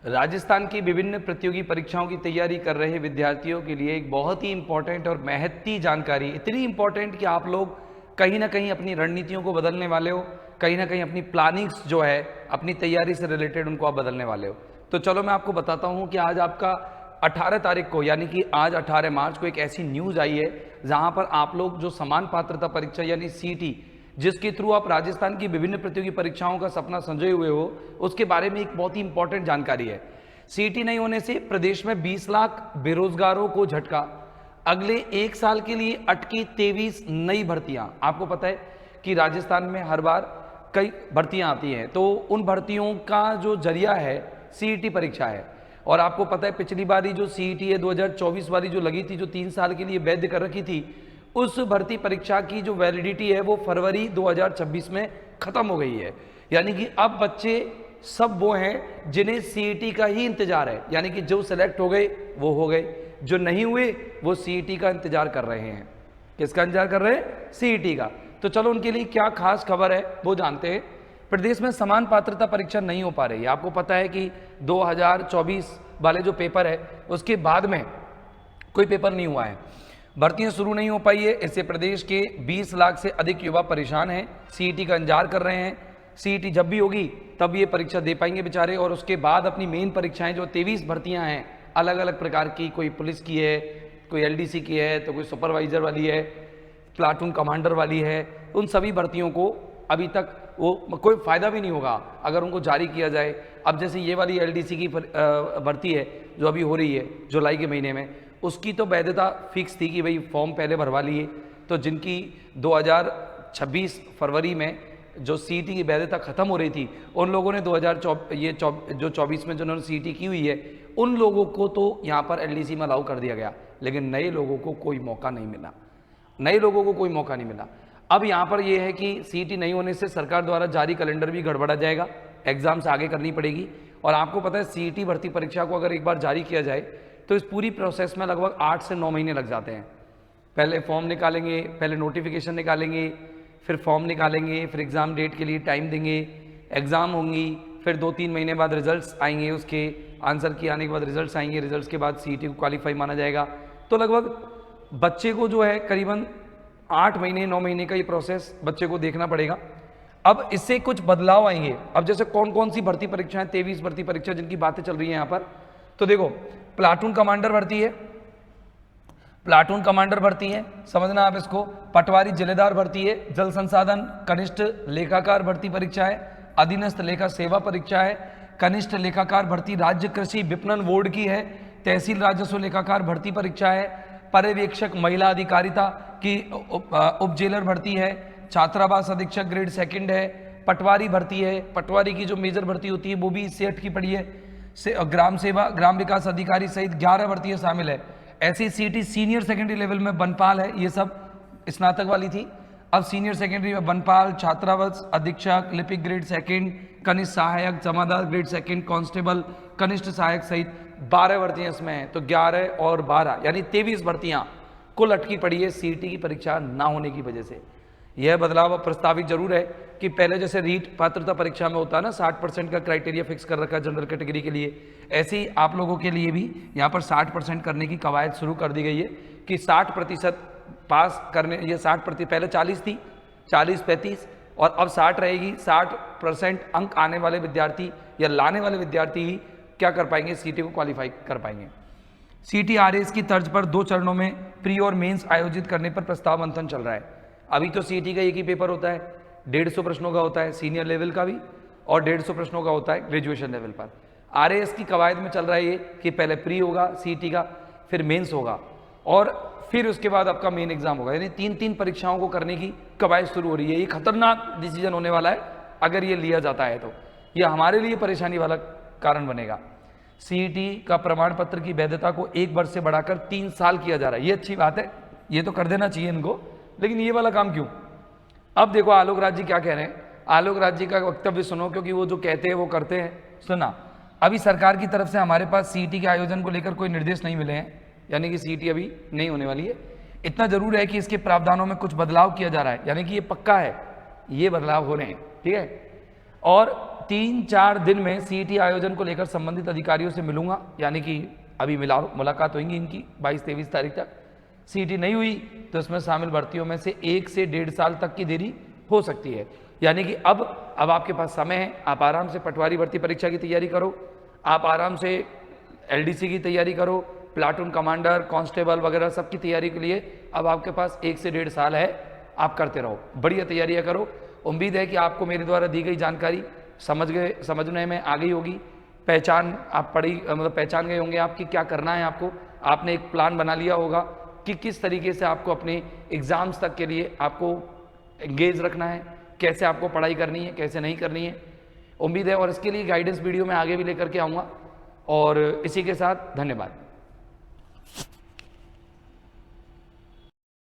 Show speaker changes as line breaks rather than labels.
राजस्थान की विभिन्न प्रतियोगी परीक्षाओं की तैयारी कर रहे विद्यार्थियों के लिए एक बहुत ही इंपॉर्टेंट और महत्ती जानकारी, इतनी इंपॉर्टेंट कि आप लोग कहीं ना कहीं अपनी रणनीतियों को बदलने वाले हो, कहीं ना कहीं अपनी प्लानिंग्स जो है अपनी तैयारी से रिलेटेड उनको आप बदलने वाले हो। तो चलो मैं आपको बताता हूं कि आज आपका 18 तारीख को यानी कि आज 18 मार्च को एक ऐसी न्यूज आई है जहां पर आप लोग जो समान पात्रता परीक्षा यानी सीईटी जिसके थ्रू आप राजस्थान की विभिन्न प्रतियोगी परीक्षाओं का सपना संजोए हुए हो, उसके बारे में एक बहुत ही इंपॉर्टेंट जानकारी है। सीईटी नहीं होने से प्रदेश में 20 लाख बेरोजगारों को झटका, अगले एक साल के लिए अटकी 23 नई भर्तियां। आपको पता है कि राजस्थान में हर बार कई भर्तियां आती हैं, तो उन भर्तियों का जो जरिया है सीईटी परीक्षा है। और आपको पता है पिछली बारी जो सीईटी है 2024 वाली जो लगी थी, जो 3 साल के लिए वैध कर रखी थी, उस भर्ती परीक्षा की जो वैलिडिटी है वो फरवरी 2026 में खत्म हो गई है। यानी कि अब बच्चे सब वो हैं जिन्हें सीईटी का ही इंतजार है, यानी कि जो सिलेक्ट हो गए वो हो गए, जो नहीं हुए वो सीईटी का इंतजार कर रहे हैं। किसका इंतजार कर रहे हैं? सीईटी का। तो चलो उनके लिए क्या खास खबर है वो जानते हैं। प्रदेश में समान पात्रता परीक्षा नहीं हो पा रही है। आपको पता है कि 2024 वाले जो पेपर है उसके बाद में कोई पेपर नहीं हुआ है, भर्तियां शुरू नहीं हो पाई है। इससे प्रदेश के 20 लाख से अधिक युवा परेशान हैं, सीईटी का इंतजार कर रहे हैं। सीईटी जब भी होगी तब ये परीक्षा दे पाएंगे बेचारे, और उसके बाद अपनी मेन परीक्षाएं जो 23 भर्तियां हैं अलग अलग प्रकार की, कोई पुलिस की है, कोई एलडीसी की है, तो कोई सुपरवाइजर वाली है, प्लाटून कमांडर वाली है, उन सभी भर्तियों को अभी तक वो कोई फायदा भी नहीं होगा अगर उनको जारी किया जाए। अब जैसे ये वाली एलडीसी की भर्ती है जो अभी हो रही है जुलाई के महीने में, उसकी तो वैधता फिक्स थी कि भाई फॉर्म पहले भरवा लिए, तो जिनकी 2026 फरवरी में जो सीईटी की वैधता खत्म हो रही थी, उन लोगों ने 2024 में जिन्होंने सीईटी की हुई है उन लोगों को तो यहाँ पर एलडीसी में अलाउ कर दिया गया, लेकिन नए लोगों को कोई मौका नहीं मिला, नए लोगों को कोई मौका नहीं मिला। अब यहाँ पर यह है कि सीईटी नहीं होने से सरकार द्वारा जारी कैलेंडर भी गड़बड़ा जाएगा, एग्जाम्स आगे करनी पड़ेगी। और आपको पता है सीईटी भर्ती परीक्षा को अगर एक बार जारी किया जाए तो इस पूरी प्रोसेस में लगभग 8 से 9 महीने लग जाते हैं। पहले फॉर्म निकालेंगे, पहले नोटिफिकेशन निकालेंगे, फिर फॉर्म निकालेंगे, फिर एग्ज़ाम डेट के लिए टाइम देंगे, एग्ज़ाम होंगी, फिर 2-3 महीने बाद रिजल्ट्स आएंगे, उसके आंसर की आने के बाद रिजल्ट्स आएंगे, रिजल्ट्स के बाद सीईटी को क्वालिफाई माना जाएगा। तो लगभग बच्चे को जो है करीबन 8 महीने 9 महीने का ये प्रोसेस बच्चे को देखना पड़ेगा। अब इससे कुछ बदलाव आएंगे। अब जैसे कौन कौन सी भर्ती परीक्षाएं, 23 भर्ती परीक्षा जिनकी बातें चल रही है यहाँ पर, तो देखो प्लाटून कमांडर भर्ती है, प्लाटून कमांडर भर्ती है, समझना आप इसको। पटवारी जिलेदार भर्ती है, जल संसाधन कनिष्ठ लेखाकार भर्ती परीक्षा है, अधीनस्थ लेखा सेवा परीक्षा है, कनिष्ठ लेखाकार भर्ती राज्य कृषि विपणन बोर्ड की है, तहसील राजस्व लेखाकार भर्ती परीक्षा है, पर्यवेक्षक महिला अधिकारिता की उप जेलर भर्ती है, छात्रावास अधीक्षक ग्रेड 2 है, पटवारी भर्ती है, पटवारी की जो मेजर भर्ती होती है वो भी सेठ की पड़ी है, ग्राम सेवा ग्राम विकास अधिकारी सहित 11 भर्तियां शामिल है। ऐसी सीईटी सीनियर सेकेंडरी लेवल में बनपाल है, ये सब स्नातक वाली थी। अब सीनियर सेकेंडरी में बनपाल, छात्रावास अधीक्षक, लिपिक ग्रेड 2, कनिष्ठ सहायक, जमादार ग्रेड 2, कांस्टेबल, कनिष्ठ सहायक सहित 12 भर्तियां इसमें हैं। तो 11 और 12 यानी 23 भर्तियां कुल अटकी पड़ी है सीईटी की परीक्षा ना होने की वजह से। यह बदलाव प्रस्तावित जरूर है कि पहले जैसे रीट पात्रता परीक्षा में होता है ना 60% का क्राइटेरिया फिक्स कर रखा है जनरल कैटेगरी के लिए, ऐसे ही आप लोगों के लिए भी यहाँ पर 60% करने की कवायद शुरू कर दी गई है कि 60% पास करने, ये 60% पहले 40 थी, 40-35 और अब 60 रहेगी। 60% अंक आने वाले विद्यार्थी या लाने वाले विद्यार्थी ही क्या कर पाएंगे, सीईटी को क्वालिफाई कर पाएंगे। सीईटी आरएस की तर्ज पर 2 चरणों में प्री और मेंस आयोजित करने पर प्रस्ताव मंथन चल रहा है। अभी तो सीईटी का एक ही पेपर होता है, 150 प्रश्नों का होता है सीनियर लेवल का भी, और 150 प्रश्नों का होता है ग्रेजुएशन लेवल पर। आरएएस की कवायद में चल रहा है ये कि पहले प्री होगा सीईटी का, फिर मेंस होगा, और फिर उसके बाद आपका मेन एग्जाम होगा। यानी 3-3 परीक्षाओं को करने की कवायद शुरू हो रही है। ये खतरनाक डिसीजन होने वाला है अगर ये लिया जाता है, तो यह हमारे लिए परेशानी वाला कारण बनेगा। सीईटी का प्रमाण पत्र की वैधता को 1 वर्ष से बढ़ाकर 3 साल किया जा रहा है। ये अच्छी बात है, ये तो कर देना चाहिए इनको, लेकिन ये वाला काम क्यों? अब देखो आलोक राज जी क्या कह रहे हैं, आलोक राज जी का वक्तव्य सुनो, क्योंकि वो जो कहते हैं वो करते हैं। सुना, अभी सरकार की तरफ से हमारे पास सीईटी के आयोजन को लेकर कोई निर्देश नहीं मिले हैं, यानी कि सीईटी अभी नहीं होने वाली है। इतना जरूर है कि इसके प्रावधानों में कुछ बदलाव किया जा रहा है, यानी कि ये पक्का है, ये बदलाव हो रहे हैं, ठीक है। और 3-4 दिन में सीईटी आयोजन को लेकर संबंधित अधिकारियों से मिलूंगा, यानी कि अभी मुलाकात होंगी इनकी 22-23 तारीख तक। सीईटी नहीं हुई तो इसमें शामिल भर्तियों में से 1 से 1.5 साल तक की देरी हो सकती है। यानी कि अब आपके पास समय है, आप आराम से पटवारी भर्ती परीक्षा की तैयारी करो, आप आराम से एलडीसी की तैयारी करो, प्लाटून कमांडर, कांस्टेबल वगैरह सब की तैयारी के लिए अब आपके पास 1 से 1.5 साल है, आप करते रहो, बढ़िया तैयारियां करो। उम्मीद है कि आपको मेरे द्वारा दी गई जानकारी समझने में आ गई होगी। पहचान आप पहचान गए होंगे आप कि क्या करना है आपको। आपने एक प्लान बना लिया होगा कि किस तरीके से आपको अपने एग्जाम्स तक के लिए आपको एंगेज रखना है, कैसे आपको पढ़ाई करनी है, कैसे नहीं करनी है। उम्मीद है, और इसके लिए गाइडेंस वीडियो में आगे भी लेकर के आऊँगा। और इसी के साथ धन्यवाद।